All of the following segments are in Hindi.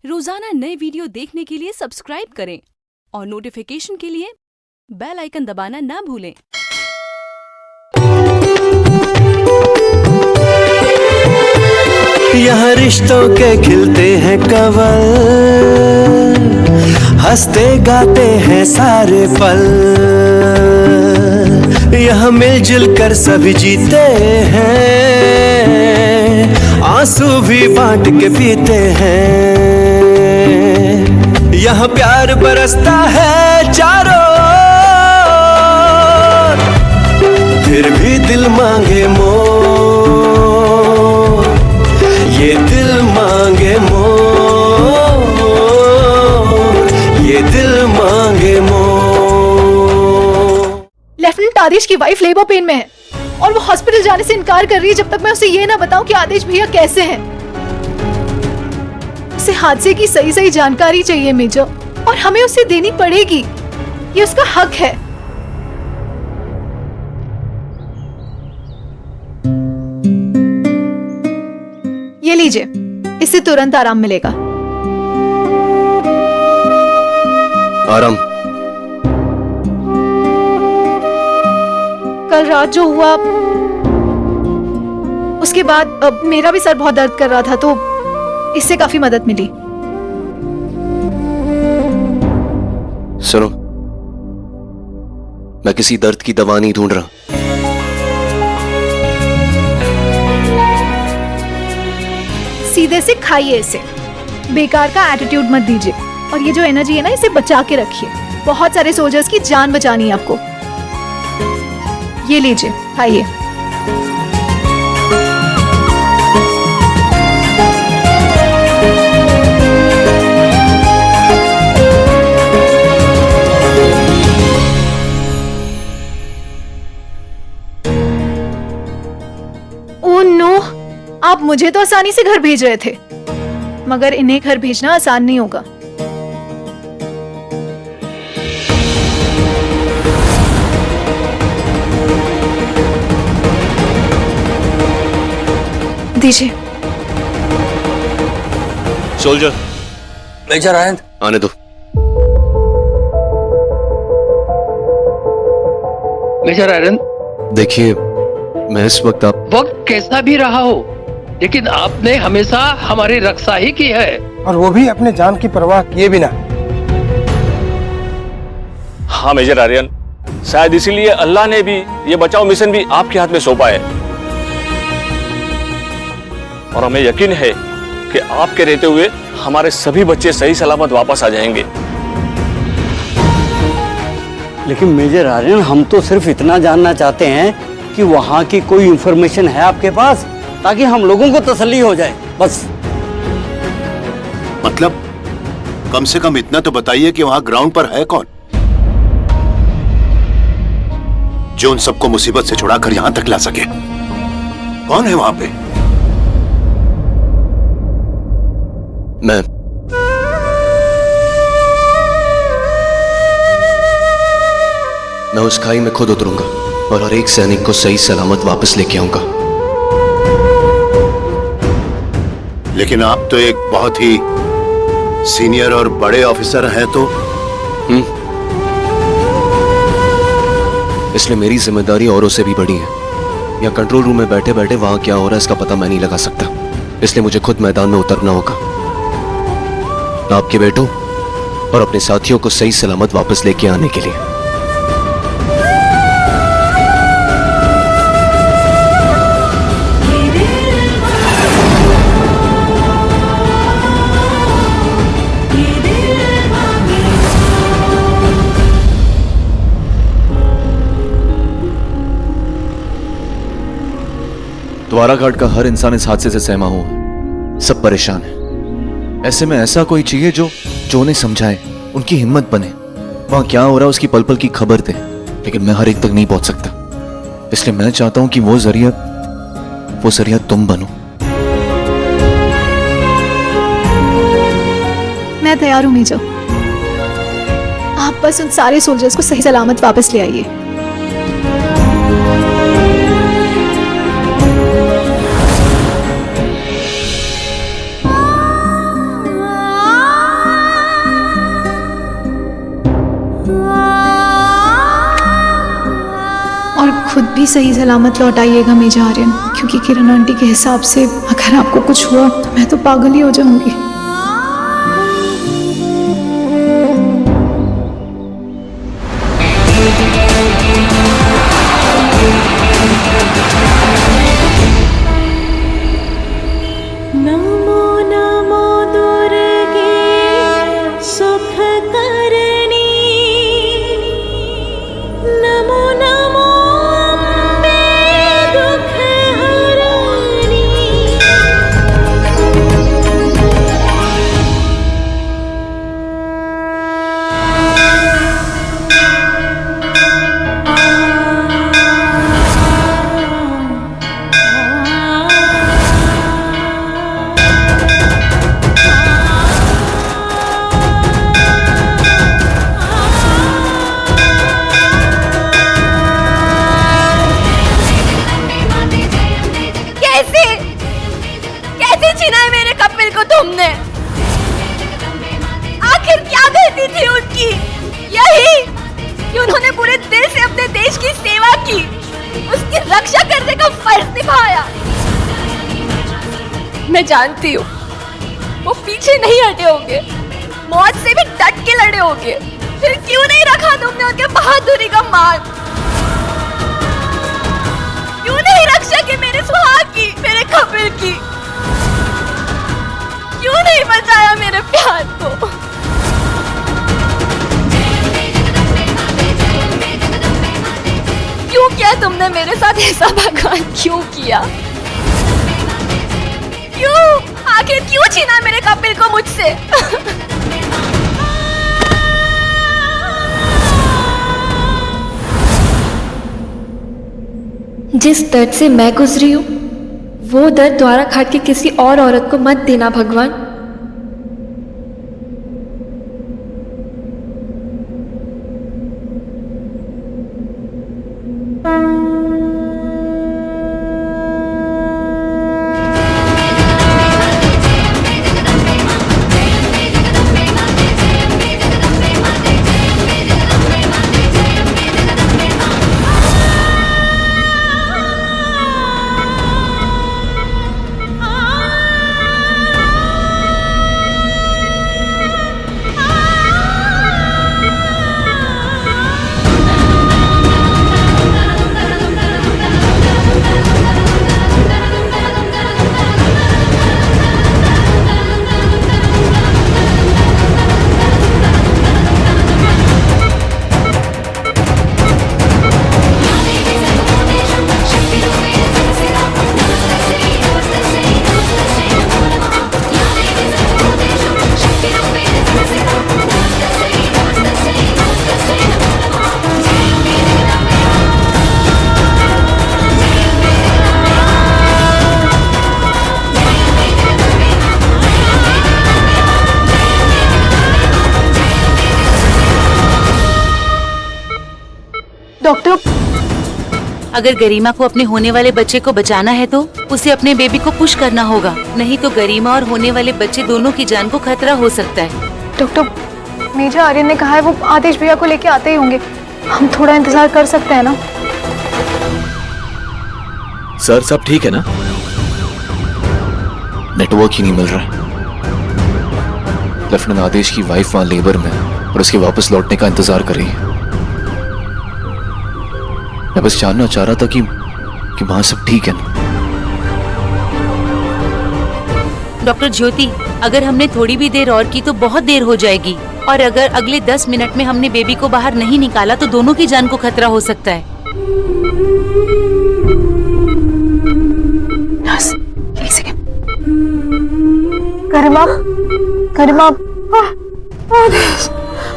रोजाना नए वीडियो देखने के लिए सब्सक्राइब करें और नोटिफिकेशन के लिए बेल आइकन दबाना ना भूलें। यहाँ रिश्तों के खिलते हैं कवल, हंसते गाते हैं सारे पल। यहाँ मिलजुल कर सभी जीते हैं, आंसू भी बांट के पीते हैं। यहाँ प्यार बरसता है चारों ओर, फिर भी दिल मांगे मोर, ये दिल मांगे मोर, ये दिल मांगे मोर। लेफ्टिनेंट आदेश की वाइफ लेबर पेन में है और वो हॉस्पिटल जाने से इनकार कर रही है जब तक मैं उसे ये ना बताऊं कि आदेश भैया कैसे हैं। उसे हादसे की सही जानकारी चाहिए मेजर, और हमें उसे देनी पड़ेगी, ये उसका हक है। ये लीजिए, इससे तुरंत आराम मिलेगा। आराम? कल रात जो हुआ उसके बाद मेरा भी सर बहुत दर्द कर रहा था, तो इससे काफी मदद मिली। सुनो, मैं किसी दर्द की दवा नहीं ढूंढ रहा। सीधे से खाइए इसे, बेकार का एटीट्यूड मत दीजिए, और ये जो एनर्जी है ना, इसे बचा के रखिए। बहुत सारे सोल्जर्स की जान बचानी है आपको। ये लीजिए, खाइए। ओह नो, आप मुझे तो आसानी से घर भेज रहे थे, मगर इन्हें घर भेजना आसान नहीं होगा। दीजिए। सोल्जर। मेजर आनंद। आने दो। मेजर आनंद, देखिए, मैं इस वक्त वक्त कैसा भी रहा हो, लेकिन आपने हमेशा हमारी रक्षा ही की है, और वो भी अपने जान की परवाह किए बिना। हाँ मेजर आर्यन, शायद इसीलिए अल्लाह ने भी ये बचाओ मिशन भी आपके हाथ में सौंपा है, और हमें यकीन है कि आपके रहते हुए हमारे सभी बच्चे सही सलामत वापस आ जाएंगे। लेकिन मेजर आर्यन, हम तो सिर्फ इतना जानना चाहते हैं कि वहाँ की कोई इंफॉर्मेशन है आपके पास, ताकि हम लोगों को तसल्ली हो जाए, बस। मतलब कम से कम इतना तो बताइए कि वहां ग्राउंड पर है कौन जो उन सबको मुसीबत से छुड़ाकर यहां तक ला सके। कौन है वहां पे? मैं उस खाई में खुद उतरूंगा और हर एक सैनिक को सही सलामत वापस लेके आऊंगा। लेकिन आप तो एक बहुत ही सीनियर और बड़े ऑफिसर हैं, तो इसलिए मेरी जिम्मेदारी औरों से भी बड़ी है। या कंट्रोल रूम में बैठे बैठे वहां क्या हो रहा है इसका पता मैं नहीं लगा सकता, इसलिए मुझे खुद मैदान में उतरना होगा, आपके बेटों और अपने साथियों को सही सलामत वापस लेके आने के लिए। द्वाराघाट का हर इंसान इस हादसे से सहमा हुआ है, सब परेशान है। ऐसे में ऐसा कोई चाहिए जो उन्हें समझाए, उनकी हिम्मत बने, वहां क्या हो रहा है उसकी पल पल की खबर दे। लेकिन मैं हर एक तक नहीं पहुंच सकता, इसलिए मैं चाहता हूं कि वो जरिया तुम बनो। मैं तैयार हूं मेजर, आप बस उन सारे सोल्जर्स को सही सलामत वापस ले आइए। ही सही सलामत लौट आइएगा मेजर आर्यन, क्योंकि किरण आंटी के हिसाब से अगर आपको कुछ हुआ तो मैं तो पागल ही हो जाऊंगी। तुमने आखिर क्या गलती थी उनकी? यही कि उन्होंने पूरे दिल से अपने देश की सेवा की, उसकी रक्षा करने का फर्ज निभाया। मैं जानती हूँ वो पीछे नहीं हटे होंगे, मौत से भी डट के लड़े होंगे, फिर क्यों नहीं रखा तुमने उनके बहादुरी का मान? क्यों नहीं रक्षा की मेरे सुहाग की, मेरे कपिल की? क्यों नहीं बचाया मेरे प्यार को? क्यों किया तुमने मेरे साथ ऐसा भगवान? क्यों किया? क्यों? आखिर क्यों छीना मेरे कपिल को मुझसे? जिस दर्द से मैं गुजरी हूँ वो दर्द द्वारा खाट के किसी और औरत को मत देना भगवान। डॉक्टर, अगर गरिमा को अपने होने वाले बच्चे को बचाना है तो उसे अपने बेबी को पुश करना होगा, नहीं तो गरिमा और होने वाले बच्चे दोनों की जान को खतरा हो सकता है। डॉक्टर, मेजर आर्यन ने कहा है वो आदेश भैया को लेके आते ही होंगे, हम थोड़ा इंतजार कर सकते हैं ना? सर सब ठीक है ना? नेटवर्क ही नहीं मिल रहा। लेफ्टिनेंट आदेश की वाइफ वहां लेबर में और उसके वापस लौटने का इंतजार कर रही है। मैं बस जानना चाह रहा था कि वहां सब ठीक है ना? डॉक्टर ज्योति, अगर हमने थोड़ी भी देर और की तो बहुत देर हो जाएगी, और अगर अगले 10 मिनट में हमने बेबी को बाहर नहीं निकाला तो दोनों की जान को खतरा हो सकता है। गरिमा, गरिमा, आदेश,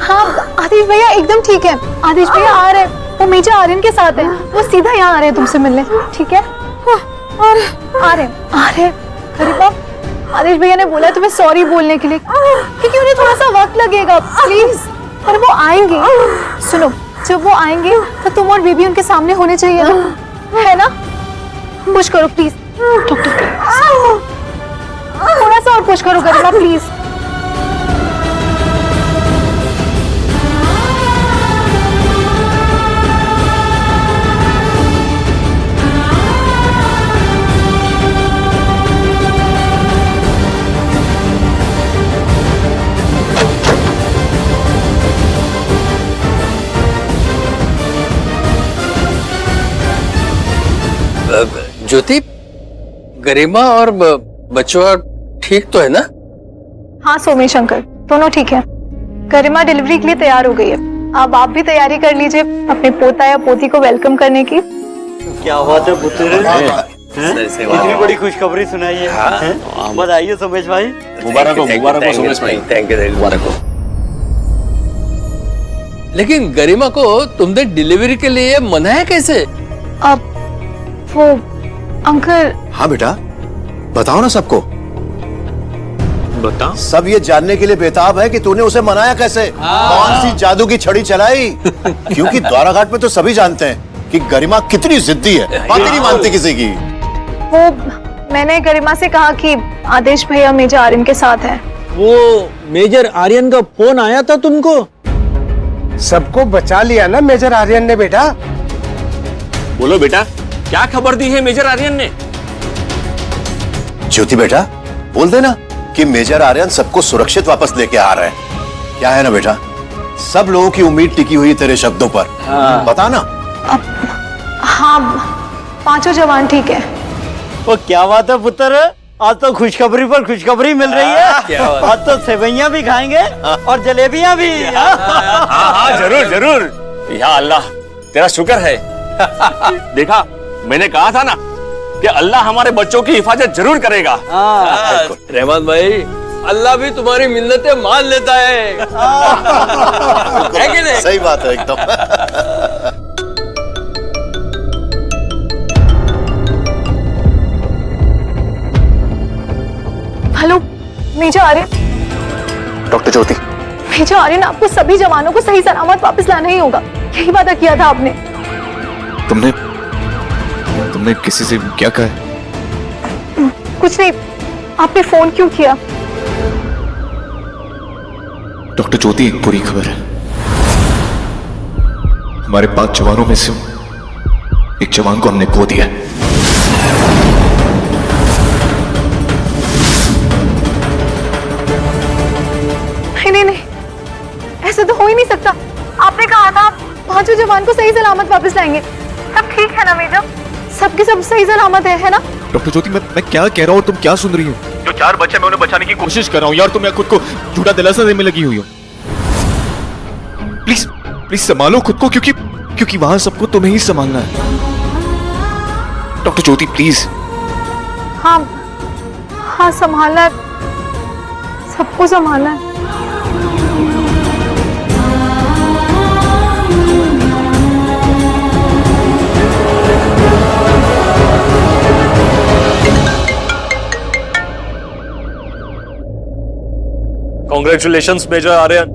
हाँ आदेश भैया एकदम ठीक है। आदेश भैया आ रहे हैं, वो मेजर आर्यन के साथ है, वो सीधा यहाँ आ रहे हैं तुमसे मिलने, ठीक है? आ रहे। गरिमा, आदेश भैया ने बोला तुम्हें सॉरी बोलने के लिए, क्योंकि उन्हें थोड़ा सा वक्त लगेगा, प्लीज। पर वो आएंगे, सुनो, जब वो आएंगे तो तुम और बेबी उनके सामने होने चाहिए ना, है ना? पुश करो प्लीज, डॉक्टर थोड़ा सा और पुश करो गरिमा प्लीज। ज्योति, गरिमा और बचवा ठीक तो है ना? हाँ सोमेश अंकल, दोनों ठीक है। गरिमा डिलीवरी के लिए तैयार हो गई है। अब आप भी तैयारी कर लीजिए अपने पोता या पोती को वेलकम करने की। क्या बात है पुत्र, इतनी बड़ी खुशखबरी सुनाई है। बधाई सोमेश भाई। मुबारक हो सोमेश भाई। थैंक यू मुबारक हो। लेकिन गरिमा को तुमने डिलीवरी के लिए मनाया कैसे? अब वो अंकल। हाँ बेटा, बताओ ना सबको। बता। सब ये जानने के लिए बेताब है कि तूने उसे मनाया कैसे, कौन सी जादू की छड़ी चलाई। क्योंकि द्वाराघाट में तो सभी जानते हैं कि गरिमा कितनी जिद्दी है, बात ही नहीं मानती किसी की। वो मैंने गरिमा से कहा कि आदेश भैया मेजर आर्यन के साथ है। वो मेजर आर्यन का फोन आया था तुमको? सबको बचा लिया ना मेजर आर्यन ने बेटा। बोलो बेटा, क्या खबर दी है मेजर आर्यन ने? ज्योति बेटा, बोल देना कि मेजर आर्यन सबको सुरक्षित वापस लेके आ रहे हैं। क्या है ना बेटा, सब लोगों की उम्मीद टिकी हुई तेरे शब्दों पर। बता ना। हाँ, 5 जवान ठीक है। वो क्या बात है पुत्र, आज तो खुशखबरी पर खुशखबरी मिल रही है। आज तो सेवैयां भी खाएंगे और जलेबियां भी। हाँ जरूर जरूर। या अल्लाह, तेरा शुक्र है। देखा, मैंने कहा था ना कि अल्लाह हमारे बच्चों की हिफाजत जरूर करेगा। रहमान भाई, अल्लाह भी तुम्हारी मिन्नतें मान लेता है। है कि नहीं? सही बात है एकदम। Hello major Aryan. Doctor Jyoti, major Aryan, आपको सभी जवानों को सही सलामत वापस लाना ही होगा। यही वादा किया था आपने। तुमने किसी से क्या कहा है? कुछ नहीं, आपने फोन क्यों किया? डॉक्टर ज्योति, एक बुरी खबर है। हमारे 5 जवानों में से एक जवान को हमने खो दिया है। नहीं, ऐसा तो हो ही नहीं सकता। आपने कहा था 5 जवान को सही सलामत वापस लाएंगे। सब ठीक है ना मेजर? सबके सब सही सलामत है ना? डॉक्टर ज्योति, मैं क्या कह रहा हूँ और तुम क्या सुन रही हो? जो 4 बच्चे मैं उन्हें बचाने की कोशिश कर रहा हूँ यार, तुम खुद को झूठा दिलासा देने में लगी हुई हो। प्लीज संभालो खुद को, क्योंकि वहां सबको तुम्हें ही संभालना है। Doctor Jyoti please. हाँ संभालना है, सबको संभालना है। Congratulations major Aryan.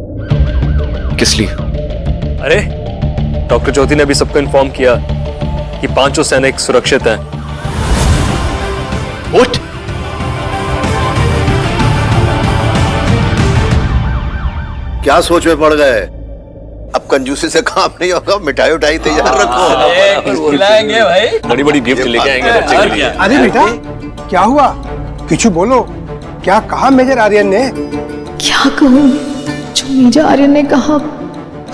किस लिए? अरे, डॉक्टर ज्योति ने भी सबको इन्फॉर्म किया कि 5 सैनिक सुरक्षित हैं। उठ! क्या सोच में पड़ गए? अब कंजूसी से काम नहीं होगा, मिठाई उठाई तैयार रखो। बुलाएंगे भाई, बड़ी बड़ी गिफ्ट लेके आएंगे बच्चे के लिए। अरे बेटा, क्या हुआ? कुछ बोलो, क्या कहा मेजर आर्यन ने? क्या कहूँ, जो मेजर आर्यन ने कहा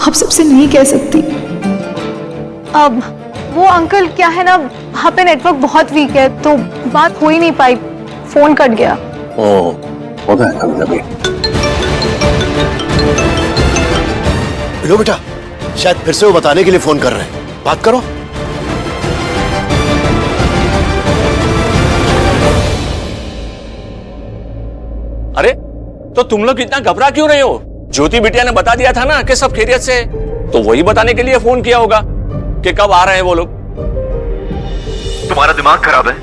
आप सबसे नहीं कह सकती। अब वो अंकल, क्या है ना, वहाँ पे नेटवर्क बहुत वीक है तो बात हो ही नहीं पाई, फोन कट गया। होता है कभी-कभी। लो बेटा, शायद फिर से वो बताने के लिए फोन कर रहे हैं, बात करो। अरे, तो तुम लोग इतना घबरा क्यों रहे हो? ज्योति बिटिया ने बता दिया था ना कि सब खैरियत से है, तो वही बताने के लिए फोन किया होगा कि कब आ रहे हैं वो लोग। तुम्हारा दिमाग खराब है।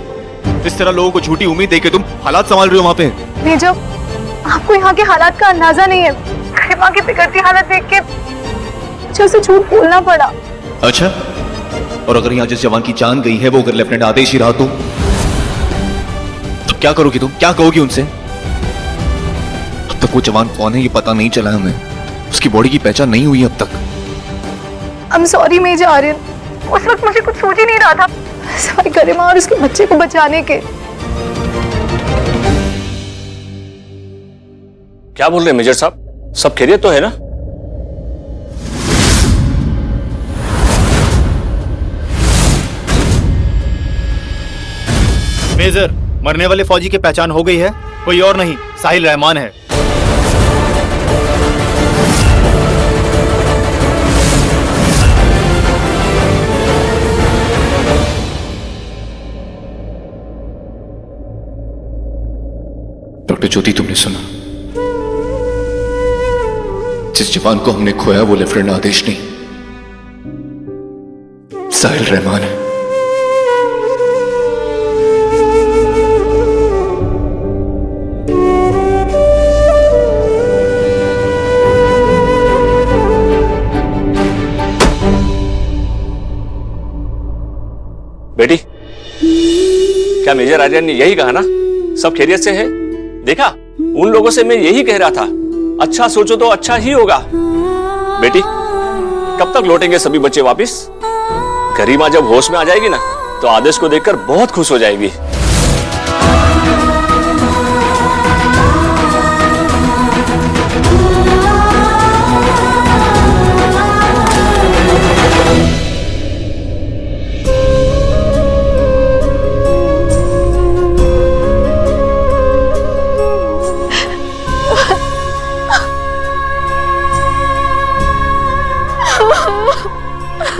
इस तरह लोगों को झूठी उम्मीद देके तुम हालात संभाल रहे हो वहां पे। मेजर, आपको यहाँ के हालात का अंदाजा नहीं है। गरिमा की बिगड़ती हालत देख के मुझे उसे झूठ बोलना पड़ा। अच्छा, और अगर यहाँ जिस जवान की जान गई है वो अगर लेफ्टिनेंट आदेश ही रहा तो क्या करोगी तुम? क्या कहोगी उनसे? अब तक वो जवान कौन है ये पता नहीं चला हमें, उसकी बॉडी की पहचान नहीं हुई अब तक। I'm sorry मेजर आर्यन, उस वक्त मुझे कुछ सूझ ही नहीं रहा था सिवाय गरिमा और उसके बच्चे को बचाने के। क्या बोल रहे हैं मेजर साहब? सब खैरियत तो है ना? मेजर, मरने वाले फौजी की पहचान हो गई है? कोई और नहीं, साहिल रहमान है। डॉक्टर ज्योति, तुमने सुना? जिस जवान को हमने खोया वो लेफ्टिनेंट आदेश नहीं, साहिल रहमान है। बेटी, क्या मेजर आर्यन ने यही कहा ना, सब खैरियत से है? देखा, उन लोगों से मैं यही कह रहा था, अच्छा सोचो तो अच्छा ही होगा। बेटी, कब तक लौटेंगे सभी बच्चे वापिस? गरिमा जब होश में आ जाएगी ना, तो आदेश को देखकर बहुत खुश हो जाएगी।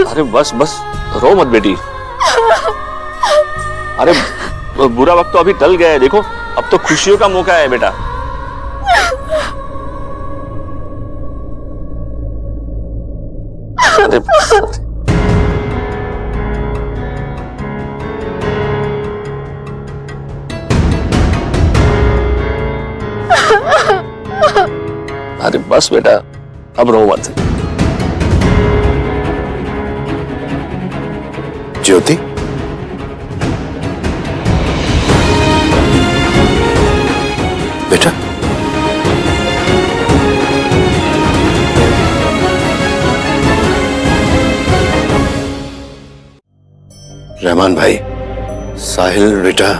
अरे बस बस, रो मत बेटी। अरे बुरा वक्त तो अभी टल गया है, देखो अब तो खुशियों का मौका है बेटा। अरे अरे बस बेटा, अब रो मत। ज्योति, बेटा, रहमान भाई, साहिल रिटा।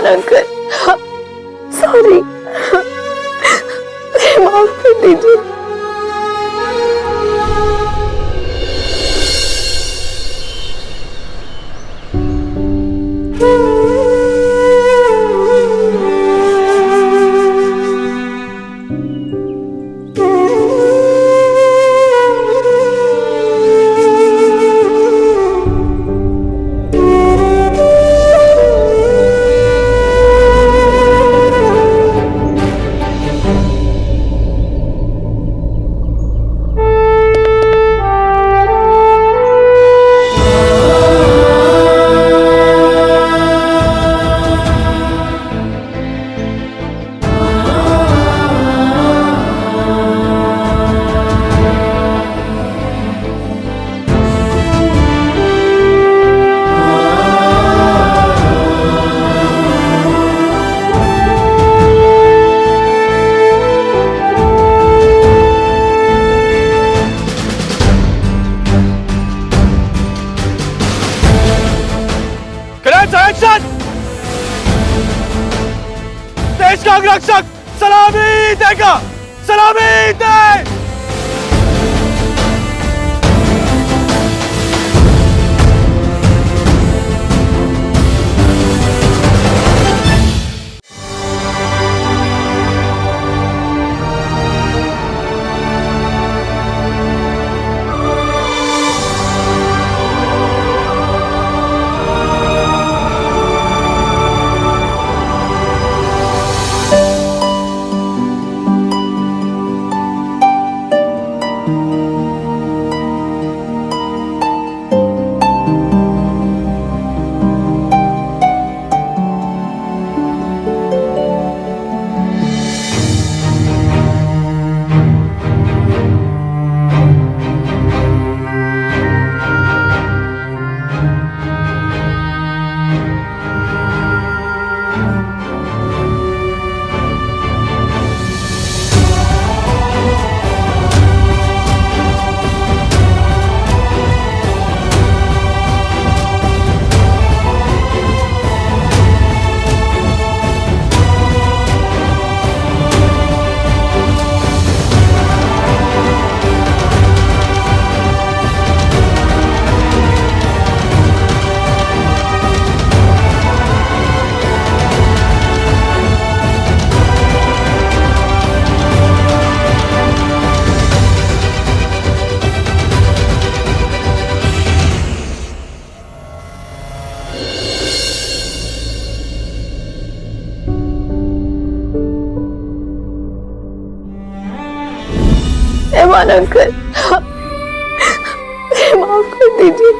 अंकल, सॉरी, माफ कर दीजिए। देश का रक्षक सलामी देगा, सलामी दे। रहमान अंकल, माफ कर दीजिए।